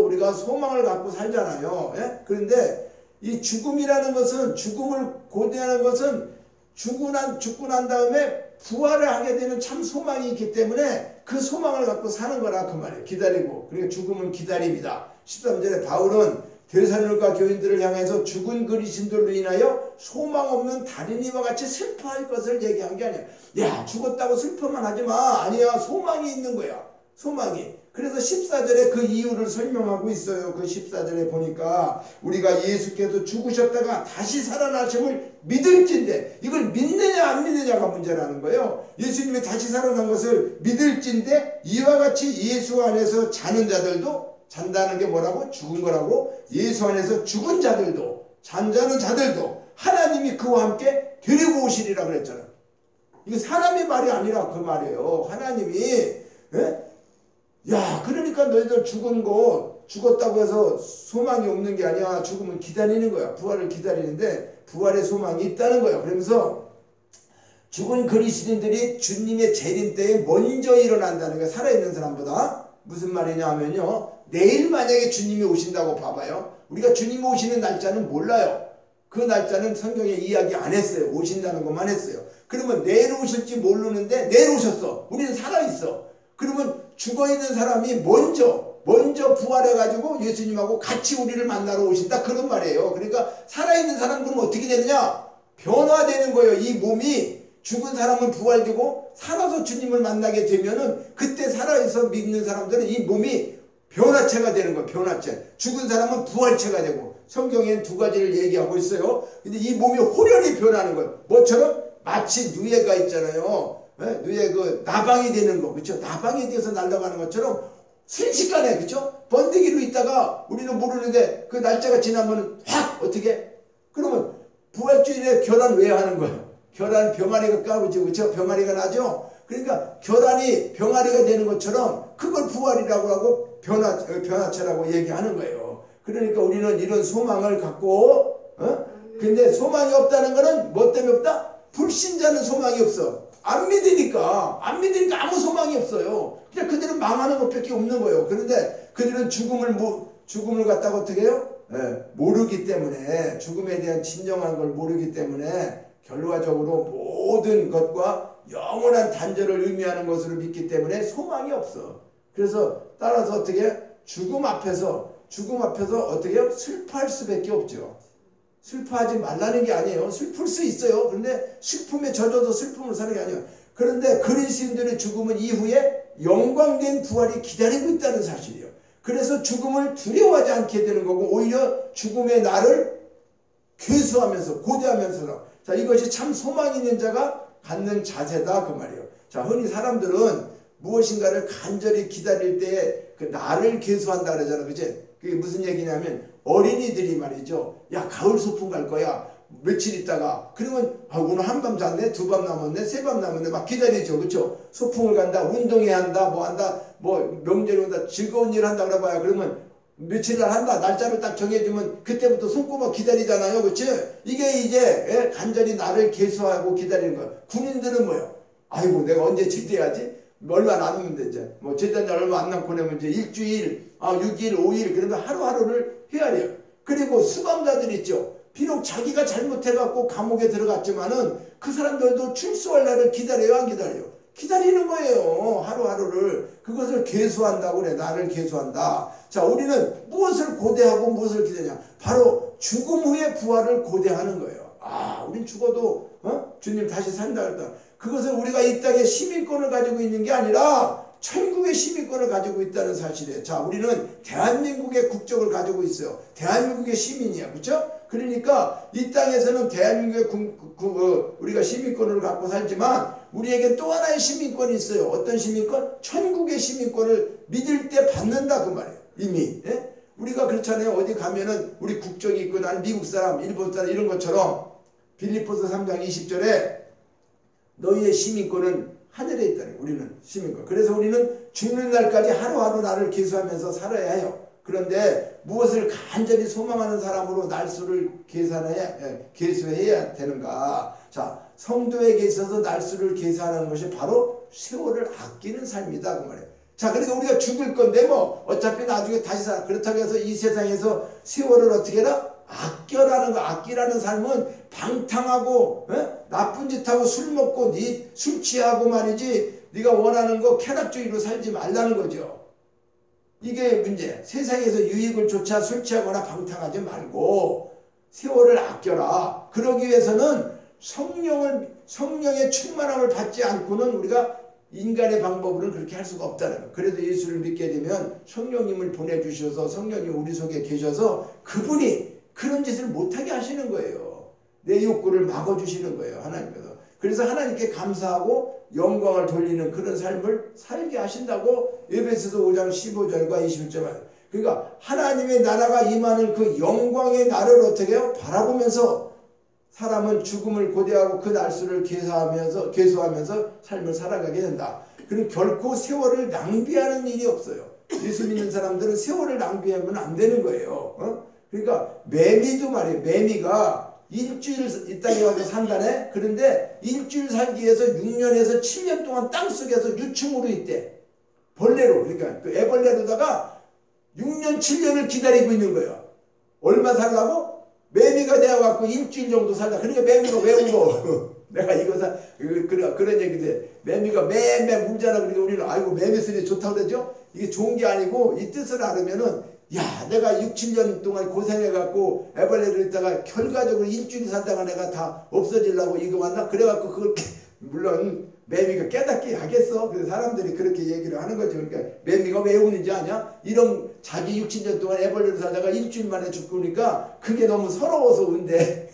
S1: 우리가 소망을 갖고 살잖아요. 예? 그런데 이 죽음이라는 것은, 죽음을 고대하는 것은 죽고 난 다음에 부활을 하게 되는 참 소망이 있기 때문에 그 소망을 갖고 사는 거라 그 말이에요. 기다리고. 그러니까 죽음은 기다림이다. 13절에 바울은 데살로니가 교인들을 향해서 죽은 그리스도로 인하여 소망 없는 다린이와 같이 슬퍼할 것을 얘기한 게 아니야. 야, 죽었다고 슬퍼만 하지 마. 아니야, 소망이 있는 거야. 소망이. 그래서 14절에 그 이유를 설명하고 있어요. 그 14절에 보니까 우리가 예수께서 죽으셨다가 다시 살아나심을 믿을진데, 이걸 믿느냐 안 믿느냐가 문제라는 거예요. 예수님이 다시 살아난 것을 믿을진데 이와 같이 예수 안에서 자는 자들도, 잔다는 게 뭐라고? 죽은 거라고. 예수 안에서 죽은 자들도, 잠자는 자들도 하나님이 그와 함께 데리고 오시리라 그랬잖아요. 이게 사람의 말이 아니라 그 말이에요. 하나님이. 예? 야, 그러니까 너희들 죽었다고 해서 소망이 없는 게 아니야. 죽음은 기다리는 거야. 부활을 기다리는데 부활의 소망이 있다는 거야. 그러면서 죽은 그리스도인들이 주님의 재림 때에 먼저 일어난다는 거야. 살아있는 사람보다. 무슨 말이냐 하면요, 내일 만약에 주님이 오신다고 봐봐요. 우리가 주님이 오시는 날짜는 몰라요. 그 날짜는 성경에 이야기 안 했어요. 오신다는 것만 했어요. 그러면 내일 오실지 모르는데 내일 오셨어. 우리는 살아있어. 그러면 죽어있는 사람이 먼저 부활해가지고 예수님하고 같이 우리를 만나러 오신다. 그런 말이에요. 그러니까 살아있는 사람들은 어떻게 되느냐? 변화되는 거예요. 이 몸이 죽은 사람은 부활되고 살아서 주님을 만나게 되면은 그때 살아있어 믿는 사람들은 이 몸이 변화체가 되는 거예요. 변화체. 죽은 사람은 부활체가 되고 성경엔 두 가지를 얘기하고 있어요. 근데 이 몸이 호련히 변하는 거예요. 뭐처럼? 마치 누에가 있잖아요. 누에 그 나방이 되는 거. 그렇죠? 나방이 돼서 날아가는 것처럼 순식간에 그렇죠? 번데기로 있다가 우리는 모르는데 그 날짜가 지나면 확 어떻게? 그러면 부활주일에 결혼 왜 하는 거예요? 결혼 병아리가 까부죠. 그렇죠? 병아리가 나죠? 그러니까 결혼이 병아리가 되는 것처럼 그걸 부활이라고 하고 변화체라고 얘기하는 거예요. 그러니까 우리는 이런 소망을 갖고 근데 소망이 없다는 거는 뭐 때문에 없다? 불신자는 소망이 없어. 안 믿으니까 아무 소망이 없어요. 그냥 그들은 망하는 것밖에 없는 거예요. 그런데 그들은 죽음을 갖다가 어떻게 해요? 모르기 때문에 죽음에 대한 진정한 걸 모르기 때문에 결과적으로 모든 것과 영원한 단절을 의미하는 것으로 믿기 때문에 소망이 없어. 그래서 따라서 어떻게 죽음 앞에서 어떻게 해요? 슬퍼할 수밖에 없죠. 슬퍼하지 말라는 게 아니에요. 슬플 수 있어요. 그런데 슬픔에 젖어서 슬픔을 사는 게 아니에요. 그런데 그리스도인들의 죽음은 이후에 영광된 부활이 기다리고 있다는 사실이에요. 그래서 죽음을 두려워하지 않게 되는 거고 오히려 죽음의 날을 괴수하면서 고대하면서 자 이것이 참 소망 있는 자가 갖는 자세다 그 말이에요. 자 흔히 사람들은 무엇인가를 간절히 기다릴 때 그 날을 괴수한다 그러잖아. 그치? 그게 무슨 얘기냐면 어린이들이 말이죠. 야 가을 소풍 갈 거야. 며칠 있다가 그러면 오늘 한밤 잤네, 두 밤 남았네, 세 밤 남았네 막 기다리죠. 그렇죠? 소풍을 간다, 운동해야 한다, 뭐 한다, 뭐 명절이 온다, 즐거운 일 한다 그래봐야 그러면 며칠 날 한다. 날짜를 딱 정해주면 그때부터 손꼽아 기다리잖아요. 그렇지? 이게 이제 간절히 나를 계수하고 기다리는 거야. 군인들은 뭐예요? 아이고 내가 언제 제대하지? 얼마 남았는데 이제 뭐 제대한 날 얼마 안 남고 나면 이제 일주일, 6일, 5일 그러면 하루하루를 헤아려요. 그리고 수감자들 있죠. 비록 자기가 잘못해갖고 감옥에 들어갔지만은 그 사람들도 출소할 날을 기다려요, 안 기다려요? 기다리는 거예요. 하루하루를. 그것을 계수한다고 그래. 나를 계수한다. 자, 우리는 무엇을 고대하고 무엇을 기대냐? 바로 죽음 후의 부활을 고대하는 거예요. 우린 죽어도 주님 다시 산다 그랬다. 그것은 우리가 이 땅에 시민권을 가지고 있는 게 아니라 천국의 시민권을 가지고 있다는 사실이에요. 자, 우리는 대한민국의 국적을 가지고 있어요. 대한민국의 시민이야. 그렇죠? 그러니까 이 땅에서는 대한민국의 우리가 시민권을 갖고 살지만 우리에게 또 하나의 시민권이 있어요. 어떤 시민권? 천국의 시민권을 믿을 때 받는다 그 말이에요. 이미. 예? 우리가 그렇잖아요. 어디 가면은 우리 국적이 있고 나는 미국 사람, 일본 사람 이런 것처럼 빌립보서 3장 20절에 너희의 시민권은 하늘에 있다는 거예요. 우리는 시민권. 그래서 우리는 죽는 날까지 하루하루 나를 계수하면서 살아야 해요. 그런데 무엇을 간절히 소망하는 사람으로 날수를 계수해야 되는가? 자, 성도에게 있어서 날수를 계수하는 것이 바로 세월을 아끼는 삶이다 그 말이에요. 자, 그러니까 우리가 죽을 건데 뭐 어차피 나중에 다시 살아. 그렇다고 해서 이 세상에서 세월을 어떻게 해라? 아껴라는 거. 아끼라는 삶은 방탕하고 나쁜 짓하고 술 먹고 술 취하고 말이지 네가 원하는 거 쾌락주의로 살지 말라는 거죠. 이게 문제. 세상에서 유익을 쫓아 술 취하거나 방탕하지 말고 세월을 아껴라. 그러기 위해서는 성령의 충만함을 받지 않고는 우리가 인간의 방법으로는 그렇게 할 수가 없다는 거예요. 그래도 예수를 믿게 되면 성령님을 보내주셔서 성령님 우리 속에 계셔서 그분이 그런 짓을 못하게 하시는 거예요. 내 욕구를 막아주시는 거예요. 하나님께서. 그래서 하나님께 감사하고 영광을 돌리는 그런 삶을 살게 하신다고 에베소서 5장 15절과 21절. 그러니까 하나님의 나라가 임하는 그 영광의 날을 어떻게 해요? 바라보면서 사람은 죽음을 고대하고 그 날수를 계수하면서 삶을 살아가게 된다. 그리고 결코 세월을 낭비하는 일이 없어요. 예수 믿는 사람들은 세월을 낭비하면 안 되는 거예요. 그러니까 매미도 말이에요. 매미가 일주일 이 땅에 와서 산다네. 그런데 일주일 살기 위해서 6년에서 7년 동안 땅속에서 유충으로 있대. 벌레로. 그러니까 그 애벌레로다가 6년 7년을 기다리고 있는 거예요. 얼마 살라고? 매미가 되어갖고 일주일 정도 살다. 그러니까 매미가 왜 울어? 내가 이거사 그런 얘기인데 매미가 매매 물잖아. 그러니까 우리는 아이고 매미 소리 좋다고 그러죠. 이게 좋은 게 아니고 이 뜻을 알으면은 야 내가 6, 7년 동안 고생해갖고 애벌레를 있다가 결과적으로 일주일 살다가 내가 다 없어지려고 이거 왔나? 그래갖고 그걸 물론 매미가 깨닫게 하겠어. 그래서 사람들이 그렇게 얘기를 하는 거죠. 그러니까 매미가 왜 우는지 아냐? 이런 자기 6, 7년 동안 애벌레를 살다가 일주일 만에 죽고 오니까 그게 너무 서러워서 운대.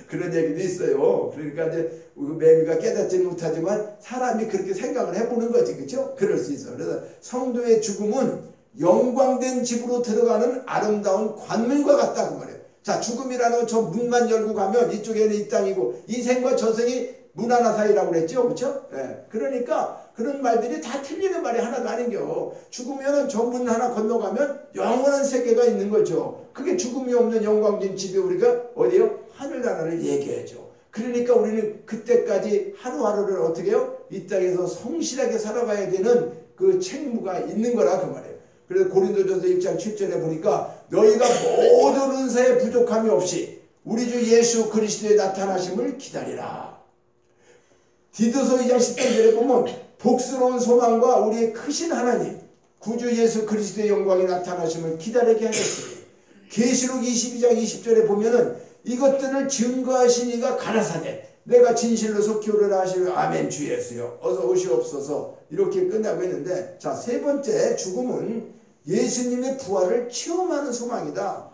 S1: 그런 얘기도 있어요. 그러니까 이제 매미가 깨닫지는 못하지만 사람이 그렇게 생각을 해보는 거지. 그렇죠? 그럴 수 있어. 그래서 성도의 죽음은 영광된 집으로 들어가는 아름다운 관문과 같다 그 말이에요. 자, 죽음이라는 건 저 문만 열고 가면 이쪽에는 이 땅이고 이 생과 저 생이 문 하나 사이라고 그랬죠. 그렇죠? 예. 그러니까 그런 말들이 다 틀리는 말이 하나도 아닌겨. 죽으면은 저 문 하나 건너가면 영원한 세계가 있는 거죠. 그게 죽음이 없는 영광진 집이 우리가 어디요? 하늘나라를 얘기하죠. 그러니까 우리는 그때까지 하루하루를 어떻게 해요? 이 땅에서 성실하게 살아가야 되는 그 책무가 있는 거라 그 말이에요. 그래서 고린도전서 1장 7절에 보니까 너희가 모든 은사에 부족함이 없이 우리 주 예수 그리스도의 나타나심을 기다리라. 디도서 2장 13절에 보면 복스러운 소망과 우리의 크신 하나님 구주 예수 그리스도의 영광이 나타나심을 기다리게 하였으니 계시록 22장 20절에 보면은 이것들을 증거하신 이가 가라사대 내가 진실로 속히 오르라 하시며 아멘 주 예수여 어서 오시옵소서 이렇게 끝나고 있는데 자, 세 번째 죽음은 예수님의 부활을 체험하는 소망이다.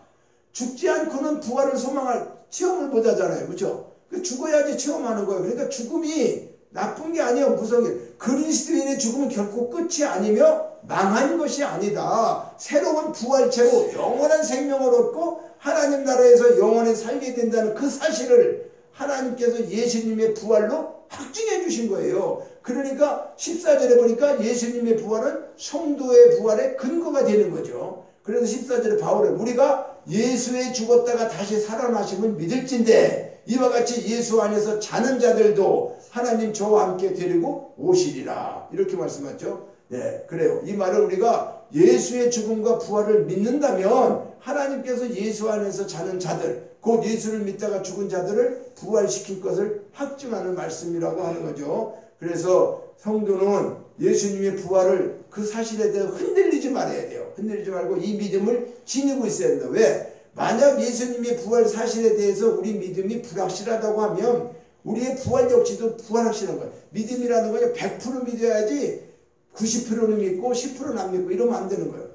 S1: 죽지 않고는 부활을 소망할 체험을 못 하잖아요. 그렇죠? 죽어야지 체험하는 거예요. 그러니까 죽음이 나쁜 게 아니에요. 무서운 게. 그리스도인의 죽음은 결코 끝이 아니며 망한 것이 아니다. 새로운 부활체로 영원한 생명을 얻고 하나님 나라에서 영원히 살게 된다는 그 사실을 하나님께서 예수님의 부활로 확증해 주신 거예요. 그러니까 14절에 보니까 예수님의 부활은 성도의 부활의 근거가 되는 거죠. 그래서 14절에 바울은 우리가 예수의 죽었다가 다시 살아나심을 믿을진대 이와 같이 예수 안에서 자는 자들도 하나님 저와 함께 데리고 오시리라 이렇게 말씀하죠. 네, 그래요. 이 말을 우리가 예수의 죽음과 부활을 믿는다면 하나님께서 예수 안에서 자는 자들 곧 예수를 믿다가 죽은 자들을 부활시킬 것을 확증하는 말씀이라고 하는 거죠. 그래서 성도는 예수님의 부활을 그 사실에 대해 흔들리지 말아야 돼요. 흔들리지 말고 이 믿음을 지니고 있어야 된다. 왜? 만약 예수님의 부활 사실에 대해서 우리 믿음이 불확실하다고 하면 우리의 부활 역시도 불확실한 거예요. 믿음이라는 거는 100% 믿어야지 90%는 믿고 10%는 안 믿고 이러면 안 되는 거예요.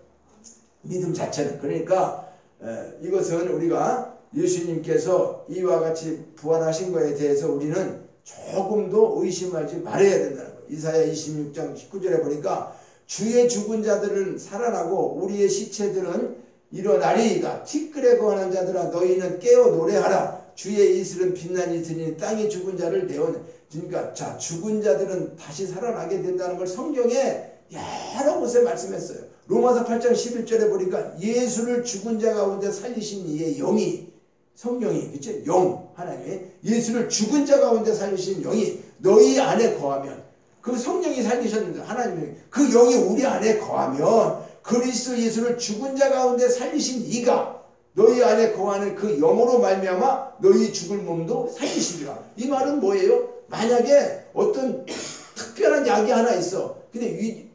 S1: 믿음 자체는. 그러니까 이것은 우리가 예수님께서 이와 같이 부활하신 것에 대해서 우리는 조금도 의심하지 말아야 된다는 거예요. 이사야 26장 19절에 보니까 주의 죽은 자들은 살아나고 우리의 시체들은 일어나리이다. 티끌에 거하는 자들아 너희는 깨어 노래하라. 주의 이슬은 빛난 이슬이니 땅이 죽은 자를 내어내. 그러니까 자 죽은 자들은 다시 살아나게 된다는 걸 성경에 여러 곳에 말씀했어요. 로마서 8장 11절에 보니까 예수를 죽은 자 가운데 살리신 이의 영이 성령이 그치? 영 하나님이 예수를 죽은 자 가운데 살리신 영이 너희 안에 거하면 그 성령이 살리셨는데 하나님이 그 영이 우리 안에 거하면 그리스도 예수를 죽은 자 가운데 살리신 이가 너희 안에 거하는 그 영으로 말미암아 너희 죽을 몸도 살리시리라. 이 말은 뭐예요? 만약에 어떤 특별한 약이 하나 있어. 근데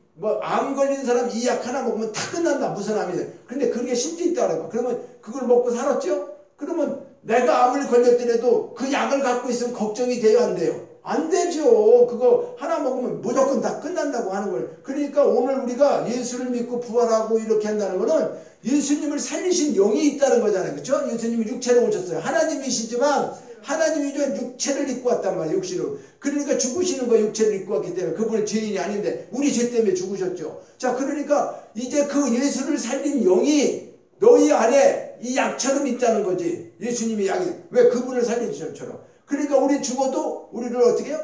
S1: 암 걸린 사람 이 약 하나 먹으면 다 끝난다. 무슨 암이든. 근데 그게 심지 있다 그래봐. 그러면 그걸 먹고 살았죠? 그러면 내가 암을 걸렸더라도 그 약을 갖고 있으면 걱정이 돼요? 안 돼요? 안 되죠. 그거 하나 먹으면 무조건 다 끝난다고 하는 거예요. 그러니까 오늘 우리가 예수를 믿고 부활하고 이렇게 한다는 거는 예수님을 살리신 영이 있다는 거잖아요. 그렇죠? 예수님이 육체로 오셨어요. 하나님이시지만 하나님이 육체를 입고 왔단 말이에요. 육신으로. 그러니까 죽으시는 거 육체를 입고 왔기 때문에 그분은 죄인이 아닌데 우리 죄 때문에 죽으셨죠. 자, 그러니까 이제 그 예수를 살린 영이 너희 안에 이 약처럼 있다는 거지. 예수님이 약이 왜 그분을 살리신 것처럼. 그러니까 우리 죽어도 우리를 어떻게 해요?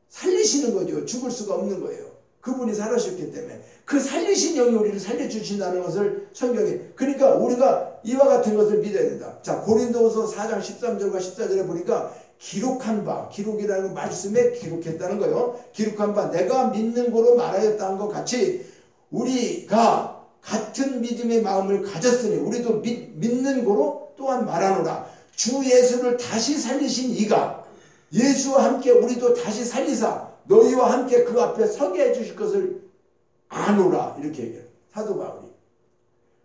S1: 살리시는 거죠. 죽을 수가 없는 거예요. 그분이 살아셨기 때문에. 그 살리신 영이 우리를 살려주신다는 것을 성경에. 그러니까 우리가 이와 같은 것을 믿어야 된다. 자, 고린도후서 4장 13절과 14절에 보니까 기록한 바, 기록이라는 건 말씀에 기록했다는 거예요. 기록한 바, 내가 믿는 거로 말하였다는 것 같이 우리가 같은 믿음의 마음을 가졌으니 우리도 믿는 거로 또한 말하노라. 주 예수를 다시 살리신 이가 예수와 함께 우리도 다시 살리사 너희와 함께 그 앞에 서게 해주실 것을 아노라 이렇게 얘기해요. 사도 바울이.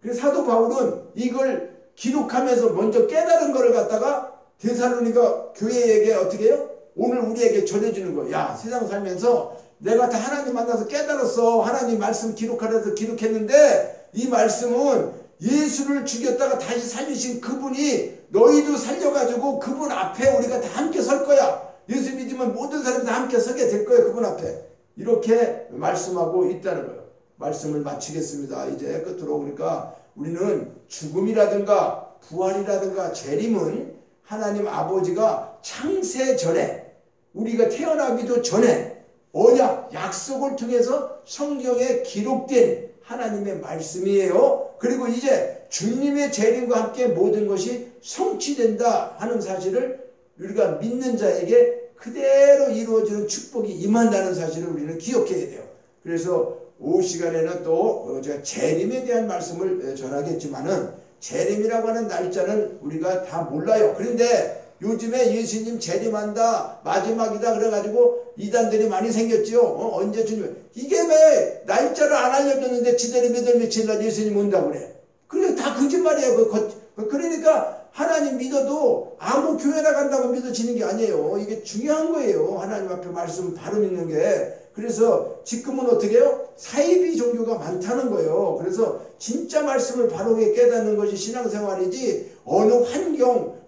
S1: 그래서 사도 바울은 이걸 기록하면서 먼저 깨달은 거를 갖다가 데살로니가 교회에게 어떻게 해요? 오늘 우리에게 전해주는 거예요. 야, 세상 살면서 내가 다 하나님 만나서 깨달았어. 하나님 말씀 기록하려서 기록했는데 이 말씀은 예수를 죽였다가 다시 살리신 그분이 너희도 살려가지고 그분 앞에 우리가 다 함께 설 거야. 예수 믿으면 모든 사람이 다 함께 서게 될 거예요. 그분 앞에. 이렇게 말씀하고 있다는 거예요. 말씀을 마치겠습니다. 이제 끝으로. 그러니까 우리는 죽음이라든가 부활이라든가 재림은 하나님 아버지가 창세 전에 우리가 태어나기도 전에 언약, 약속을 통해서 성경에 기록된 하나님의 말씀이에요. 그리고 이제 주님의 재림과 함께 모든 것이 성취된다 하는 사실을 우리가 믿는 자에게 그대로 이루어지는 축복이 임한다는 사실을 우리는 기억해야 돼요. 그래서 오후 시간에는 또 제가 재림에 대한 말씀을 전하겠지만은 재림이라고 하는 날짜는 우리가 다 몰라요. 그런데 요즘에 예수님 재림한다 마지막이다 그래가지고 이단들이 많이 생겼지요. 언제 주님 이게 왜 날짜를 안 알려줬는데 지들이 몇 월 며칠 날 예수님 온다고 그래. 그러니까 다 거짓말이에요. 그러니까 하나님 믿어도 아무 교회 나간다고 믿어지는 게 아니에요. 이게 중요한 거예요. 하나님 앞에 말씀 바로 믿는 게. 그래서 지금은 어떻게 해요? 사이비 종교가 많다는 거예요. 그래서 진짜 말씀을 바르게 깨닫는 것이 신앙생활이지 어느 환경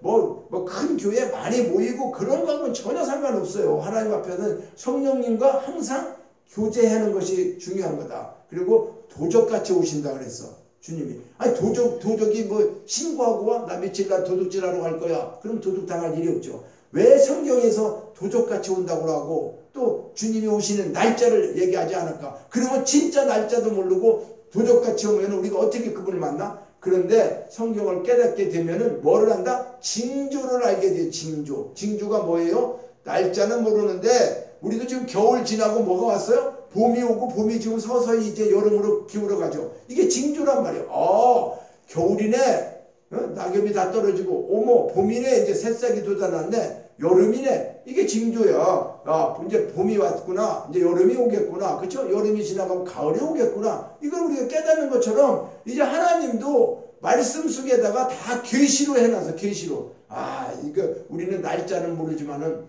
S1: 큰 교회 많이 모이고 그런 거하고는 전혀 상관없어요. 하나님 앞에는 성령님과 항상 교제하는 것이 중요한 거다. 그리고 도적같이 오신다 그랬어. 주님이. 아니 도적이 뭐 신고하고 와? 나 며칠 날 도둑질하러 갈 거야. 그럼 도둑 당할 일이 없죠. 왜 성경에서 도적같이 온다고 하고 또 주님이 오시는 날짜를 얘기하지 않을까? 그러면 진짜 날짜도 모르고 도적같이 오면 우리가 어떻게 그분을 만나? 그런데 성경을 깨닫게 되면은 뭐를 한다? 징조를 알게 돼요. 징조. 징조가 뭐예요? 날짜는 모르는데 우리도 지금 겨울 지나고 뭐가 왔어요? 봄이 오고 봄이 지금 서서히 이제 여름으로 기울어 가죠. 이게 징조란 말이에요. 겨울이네. 낙엽이 다 떨어지고 어머 봄이네. 이제 새싹이 돋아났네. 여름이네. 이게 징조야. 이제 봄이 왔구나. 이제 여름이 오겠구나. 그렇죠? 여름이 지나가면 가을이 오겠구나. 이걸 우리가 깨닫는 것처럼 이제 하나님도 말씀 속에다가 다 계시로 해놔서 계시로. 이거 우리는 날짜는 모르지만은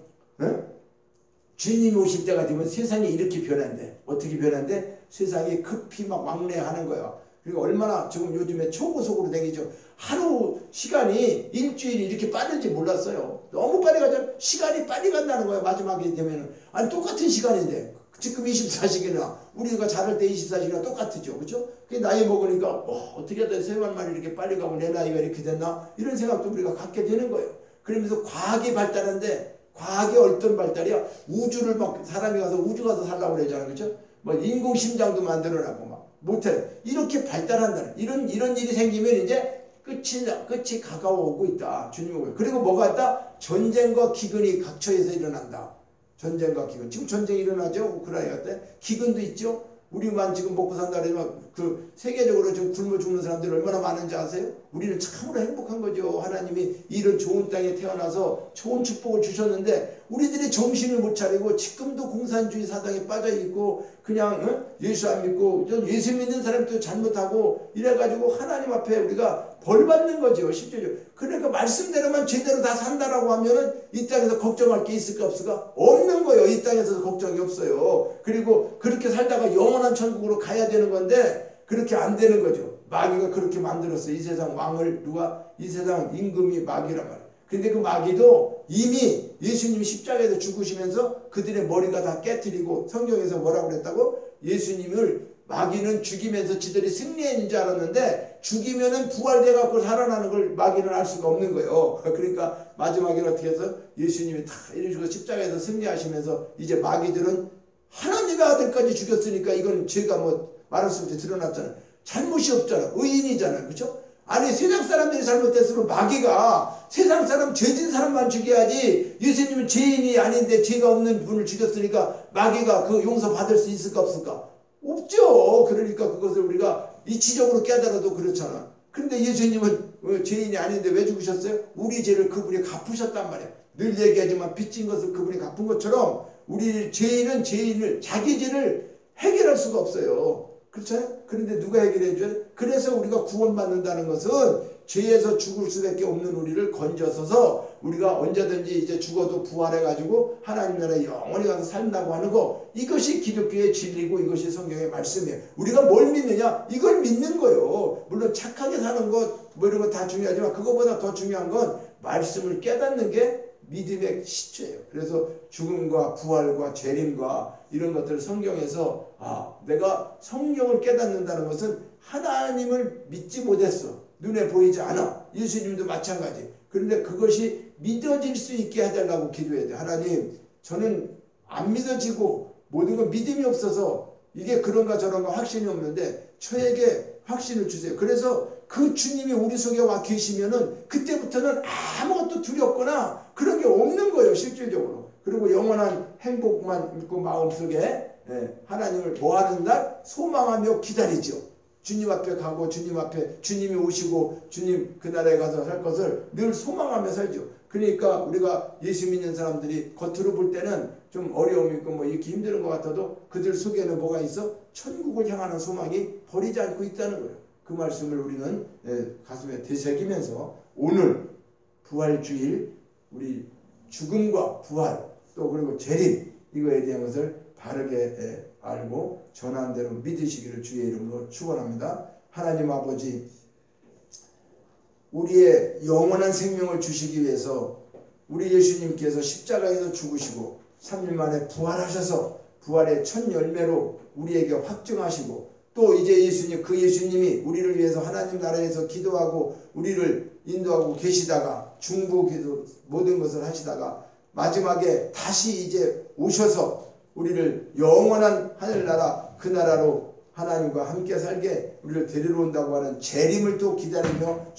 S1: 주님이 오실 때가 되면 세상이 이렇게 변한대. 어떻게 변한대? 세상이 급히 막 왕래하는 거야. 그리고 얼마나 지금 요즘에 초고속으로 다니죠. 하루 시간이 일주일이 이렇게 빠른지 몰랐어요. 너무 빨리 가죠. 시간이 빨리 간다는 거예요. 마지막에 되면은. 아니 똑같은 시간인데 지금 24시간이나 우리가 자랄 때 24시간 똑같죠. 그렇죠? 나이 먹으니까 어떻게 하다 세월만이 이렇게 빨리 가고 내 나이가 이렇게 됐나? 이런 생각도 우리가 갖게 되는 거예요. 그러면서 과학이 발달하는데 과학이 어떤 발달이야? 우주를 막 사람이 가서 우주 가서 살라고 그러잖아요. 그렇죠? 뭐 인공심장도 만들어라고 막 못해. 이렇게 발달한다는 이런 일이 생기면 이제 끝이 가까워오고 있다. 주님은. 그리고 뭐가 있다? 전쟁과 기근이 각처에서 일어난다. 전쟁과 기근. 지금 전쟁이 일어나죠? 우크라이나 때. 기근도 있죠? 우리만 지금 먹고 산다 그러면 그 세계적으로 지금 굶어 죽는 사람들이 얼마나 많은지 아세요? 우리는 참으로 행복한 거죠. 하나님이 이런 좋은 땅에 태어나서 좋은 축복을 주셨는데 우리들이 정신을 못 차리고 지금도 공산주의 사상에 빠져있고 그냥 예수 안 믿고 예수 믿는 사람도 잘못하고 이래가지고 하나님 앞에 우리가 벌 받는 거죠. 실제로. 그러니까 말씀대로만 제대로 다 산다라고 하면은 이 땅에서 걱정할 게 있을까 없을까? 없는 거예요. 이 땅에서 걱정이 없어요. 그리고 그렇게 살다가 영원한 천국으로 가야 되는 건데 그렇게 안 되는 거죠. 마귀가 그렇게 만들었어요. 이 세상 왕을 이 세상 임금이 마귀란 말이에요. 근데 그 마귀도 이미 예수님이 십자가에서 죽으시면서 그들의 머리가 다 깨트리고 성경에서 뭐라고 그랬다고? 예수님을 마귀는 죽이면서 지들이 승리했는 줄 알았는데 죽이면은 부활돼 갖고 살아나는 걸 마귀는 알 수가 없는 거예요. 그러니까 마지막에 어떻게 해서 예수님이 다 이러시고 십자가에서 승리하시면서 이제 마귀들은 하나님의 아들까지 죽였으니까 이건 죄가 뭐 말할 수 없이 드러났잖아요. 잘못이 없잖아. 의인이잖아요. 그렇죠? 아니 세상 사람들이 잘못했으면 마귀가 세상 사람 죄진 사람만 죽여야지 예수님은 죄인이 아닌데 죄가 없는 분을 죽였으니까 마귀가 그 용서받을 수 있을까 없을까? 없죠. 그러니까 그것을 우리가 이치적으로 깨달아도 그렇잖아. 그런데 예수님은 죄인이 아닌데 왜 죽으셨어요? 우리 죄를 그분이 갚으셨단 말이에요. 늘 얘기하지만 빚진 것을 그분이 갚은 것처럼 우리 죄인은 죄인을 자기 죄를 해결할 수가 없어요. 그렇잖아요? 그런데 누가 해결해 줘요? 그래서 우리가 구원받는다는 것은 죄에서 죽을 수밖에 없는 우리를 건져서서 우리가 언제든지 이제 죽어도 부활해가지고 하나님 나라에 영원히 가서 산다고 하는 거, 이것이 기독교의 진리고 이것이 성경의 말씀이에요. 우리가 뭘 믿느냐? 이걸 믿는 거예요. 물론 착하게 사는 것 뭐 이런 거 다 중요하지만 그거보다 더 중요한 건 말씀을 깨닫는 게 믿음의 시초예요. 그래서 죽음과 부활과 재림과 이런 것들을 성경에서 내가 성경을 깨닫는다는 것은 하나님을 믿지 못했어. 눈에 보이지 않아. 예수님도 마찬가지. 그런데 그것이 믿어질 수 있게 해달라고 기도해야 돼. 하나님, 저는 안 믿어지고 모든 건 믿음이 없어서 이게 그런가 저런가 확신이 없는데 저에게 확신을 주세요. 그래서 그 주님이 우리 속에 와 계시면은 그때부터는 아무것도 두렵거나 그런 게 없는 거예요. 실질적으로. 그리고 영원한 행복만 있고 마음속에 하나님을 뭐하는 날? 소망하며 기다리죠. 주님 앞에 가고 주님 앞에 주님이 오시고 주님 그 나라에 가서 살 것을 늘 소망하며 살죠. 그러니까 우리가 예수 믿는 사람들이 겉으로 볼 때는 좀 어려움이 있고 뭐 이렇게 힘든 것 같아도 그들 속에는 뭐가 있어? 천국을 향하는 소망이 버리지 않고 있다는 거예요. 그 말씀을 우리는 가슴에 되새기면서 오늘 부활주일 우리 죽음과 부활 또 그리고 재림 이거에 대한 것을 바르게 알고 전한 대로 믿으시기를 주의 이름으로 축원합니다. 하나님 아버지, 우리의 영원한 생명을 주시기 위해서 우리 예수님께서 십자가에서 죽으시고 3일 만에 부활하셔서 부활의 첫 열매로 우리에게 확증하시고 또 이제 예수님, 그 예수님이 우리를 위해서 하나님 나라에서 기도하고 우리를 인도하고 계시다가 중보기도 모든 것을 하시다가 마지막에 다시 이제 오셔서 우리를 영원한 하늘나라 그 나라로 하나님과 함께 살게 우리를 데리러 온다고 하는 재림을 또 기다리며